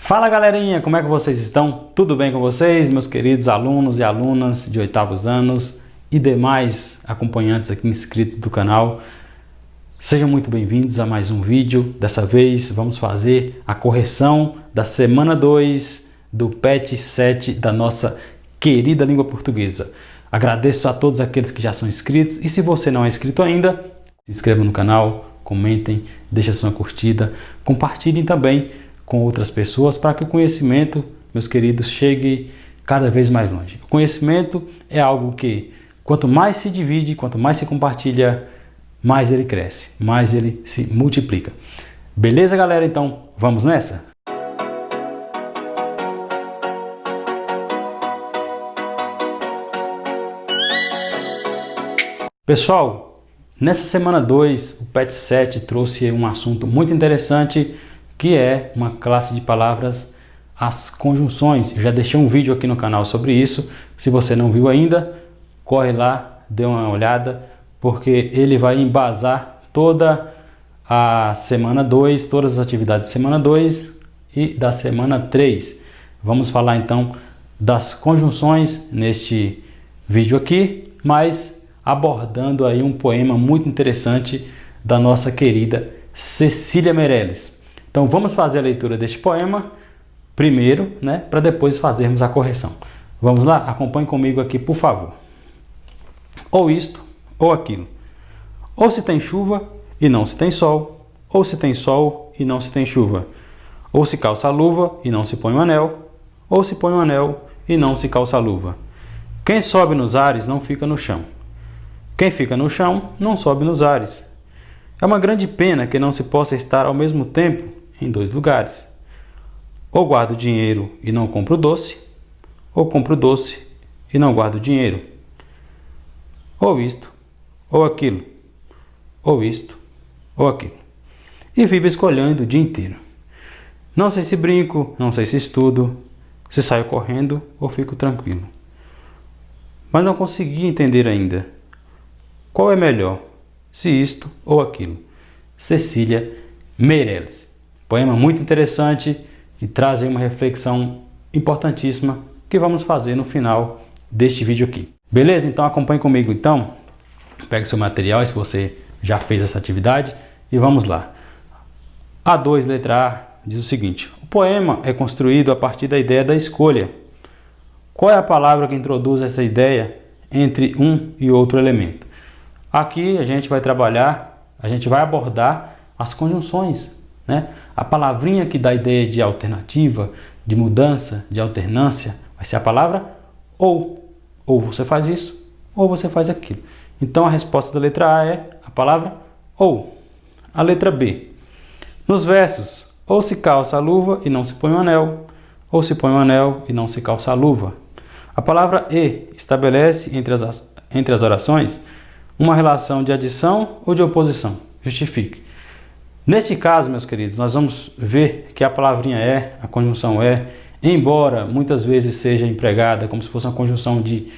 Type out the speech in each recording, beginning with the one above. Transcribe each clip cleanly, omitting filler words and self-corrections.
Fala galerinha, como é que vocês estão? Tudo bem com vocês, meus queridos alunos e alunas de oitavos anos e demais acompanhantes aqui inscritos do canal? Sejam muito bem-vindos a mais um vídeo. Dessa vez vamos fazer a correção da semana 2 do PET 7 da nossa querida língua portuguesa. Agradeço a todos aqueles que já são inscritos e se você não é inscrito ainda, se inscreva no canal, comentem, deixem sua curtida, compartilhem também com outras pessoas para que o conhecimento, meus queridos, chegue cada vez mais longe. O conhecimento é algo que quanto mais se divide, quanto mais se compartilha, mais ele cresce, mais ele se multiplica. Beleza, galera? Então, vamos nessa? Pessoal, nessa semana 2, o PET 7 trouxe um assunto muito interessante, que é uma classe de palavras, as conjunções. Eu já deixei um vídeo aqui no canal sobre isso. Se você não viu ainda, corre lá, dê uma olhada, porque ele vai embasar toda a semana 2, todas as atividades da semana 2 e da semana 3. Vamos falar então das conjunções neste vídeo aqui, mas abordando aí um poema muito interessante da nossa querida Cecília Meirelles. Então vamos fazer a leitura deste poema primeiro, para depois fazermos a correção. Vamos lá? Acompanhe comigo aqui, por favor. Ou isto, ou aquilo. Ou se tem chuva e não se tem sol, ou se tem sol e não se tem chuva. Ou se calça a luva e não se põe o anel, ou se põe o anel e não se calça a luva. Quem sobe nos ares não fica no chão. Quem fica no chão não sobe nos ares. É uma grande pena que não se possa estar ao mesmo tempo em dois lugares. Ou guardo o dinheiro e não compro doce, ou compro doce e não guardo dinheiro. Ou isto, ou aquilo, ou isto, ou aquilo. E vivo escolhendo o dia inteiro. Não sei se brinco, não sei se estudo, se saio correndo ou fico tranquilo. Mas não consegui entender ainda. Qual é melhor, se isto ou aquilo? Cecília Meirelles. Poema muito interessante que traz aí uma reflexão importantíssima que vamos fazer no final deste vídeo aqui. Beleza? Então acompanhe comigo então. Pegue seu material se você já fez essa atividade e vamos lá. A2, letra A, diz o seguinte: o poema é construído a partir da ideia da escolha. Qual é a palavra que introduz essa ideia entre um e outro elemento? Aqui a gente vai trabalhar, a gente vai abordar as conjunções, A palavrinha que dá a ideia de alternativa, de mudança, de alternância, vai ser a palavra ou. Ou você faz isso, ou você faz aquilo. Então a resposta da letra A é a palavra ou. A letra B. Nos versos, ou se calça a luva e não se põe o anel, ou se põe o anel e não se calça a luva. A palavra e estabelece entre as orações uma relação de adição ou de oposição. Justifique. Neste caso, meus queridos, nós vamos ver que a palavrinha é, a conjunção é, embora muitas vezes seja empregada como se fosse uma conjunção de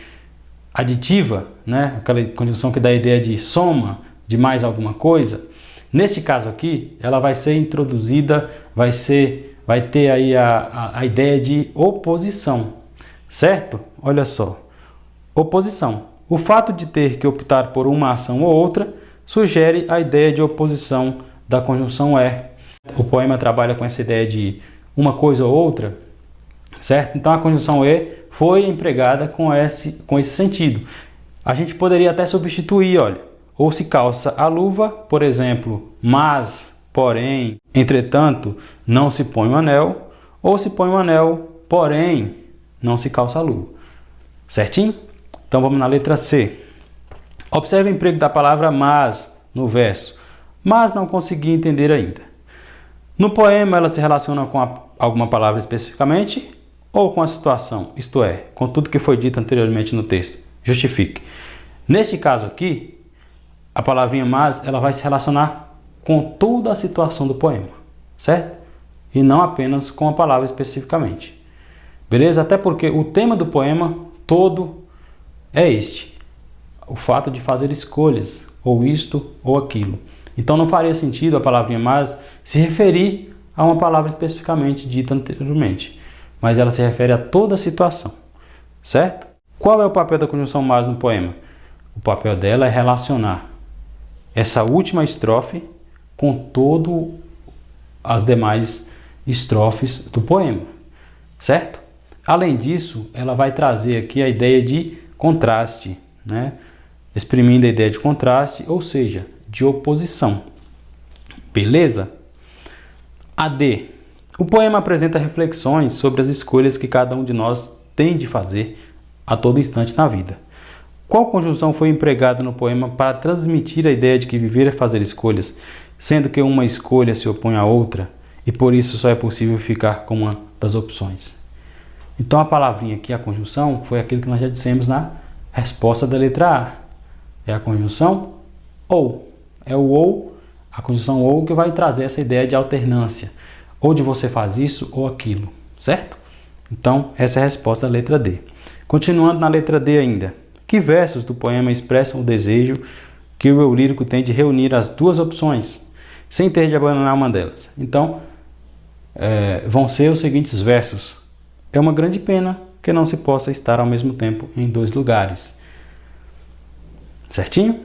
aditiva, aquela conjunção que dá a ideia de soma de mais alguma coisa. Neste caso aqui, ela vai ser introduzida, vai ter aí a ideia de oposição, certo? Olha só, oposição. O fato de ter que optar por uma ação ou outra sugere a ideia de oposição da conjunção é. O poema trabalha com essa ideia de uma coisa ou outra, certo? Então a conjunção e foi empregada com esse sentido. A gente poderia até substituir, olha, ou se calça a luva, por exemplo, mas, porém, entretanto, não se põe o anel, ou se põe o anel, porém, não se calça a luva. Certinho? Então vamos na letra C. Observe o emprego da palavra mas no verso. Mas não consegui entender ainda. No poema ela se relaciona com alguma palavra especificamente ou com a situação, isto é, com tudo que foi dito anteriormente no texto. Justifique. Neste caso aqui, a palavrinha mas ela vai se relacionar com toda a situação do poema, certo? E não apenas com a palavra especificamente. Beleza? Até porque o tema do poema todo é este: o fato de fazer escolhas, ou isto ou aquilo. Então não faria sentido a palavrinha mas se referir a uma palavra especificamente dita anteriormente, mas ela se refere a toda a situação, certo? Qual é o papel da conjunção mais no poema? O papel dela é relacionar essa última estrofe com todas as demais estrofes do poema, certo? Além disso, ela vai trazer aqui a ideia de contraste, né? Exprimindo a ideia de contraste, ou seja, de oposição. Beleza? AD. O poema apresenta reflexões sobre as escolhas que cada um de nós tem de fazer a todo instante na vida. Qual conjunção foi empregada no poema para transmitir a ideia de que viver é fazer escolhas, sendo que uma escolha se opõe à outra e por isso só é possível ficar com uma das opções? Então a palavrinha aqui, a conjunção, foi aquilo que nós já dissemos na resposta da letra A. É a conjunção ou. É o ou, a conjunção ou que vai trazer essa ideia de alternância. Ou de você faz isso ou aquilo, certo? Então essa é a resposta da letra D. Continuando na letra D ainda. Que versos do poema expressam o desejo que o eu lírico tem de reunir as duas opções, sem ter de abandonar uma delas? Então, vão ser os seguintes versos. É uma grande pena que não se possa estar ao mesmo tempo em dois lugares. Certinho?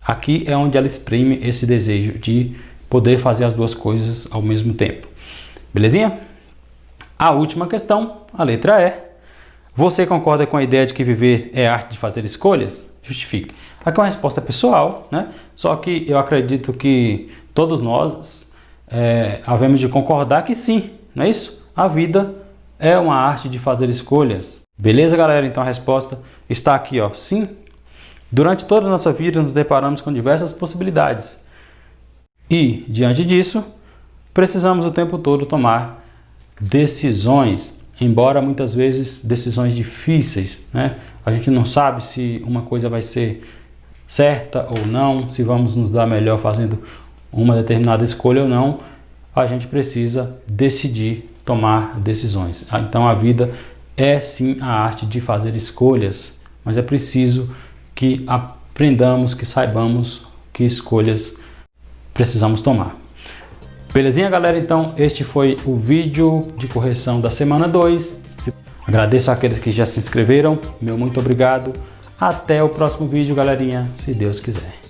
Aqui é onde ela exprime esse desejo de poder fazer as duas coisas ao mesmo tempo. Belezinha? A última questão, a letra E. Você concorda com a ideia de que viver é arte de fazer escolhas? Justifique. Aqui é uma resposta pessoal, né? Só que eu acredito que todos nós havemos de concordar que sim, não é isso? A vida é uma arte de fazer escolhas. Beleza, galera? Então a resposta está aqui, ó. Sim. Durante toda a nossa vida nos deparamos com diversas possibilidades. E, diante disso, precisamos o tempo todo tomar decisões. Embora muitas vezes decisões difíceis, né? A gente não sabe se uma coisa vai ser certa ou não, se vamos nos dar melhor fazendo uma determinada escolha ou não. A gente precisa decidir, tomar decisões. Então a vida é sim a arte de fazer escolhas, mas é preciso que aprendamos, que saibamos que escolhas precisamos tomar. Belezinha, galera? Então, este foi o vídeo de correção da semana 2. Agradeço àqueles que já se inscreveram. Meu muito obrigado. Até o próximo vídeo, galerinha, se Deus quiser.